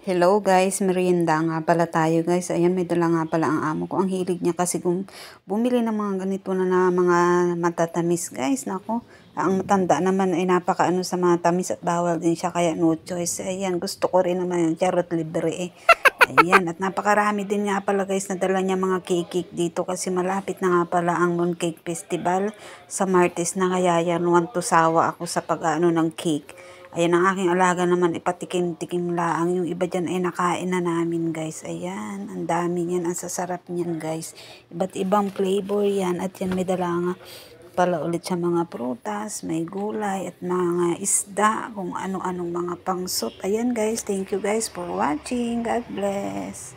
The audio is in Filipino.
Hello guys, merienda nga pala tayo guys. Ayan, may dala nga pala ang amo ko. Ang hilig niya kasi bumili ng mga ganito na mga matatamis guys. Nako, ang matanda naman ay napakaano sa mga tamis at bawal din siya kaya no choice. Ayan, gusto ko rin naman yung charot libre eh. Ayan, at napakarami din nga pala guys na dala niya mga cake dito kasi malapit na nga pala ang Mooncake Festival sa Martes na, kaya yan, want to sawa ako sa pag-ano ng cake. Ayan, ang aking alaga naman, ipatikim-tikim laang. Yung iba dyan ay nakain na namin, guys. Ayan, ang dami niyan. Ang sasarap niyan, guys. Iba't ibang flavor yan. At yan, may dala nga pala ulit sa mga prutas, may gulay, at mga isda, kung ano-anong mga pangsot. Ayan, guys. Thank you, guys, for watching. God bless.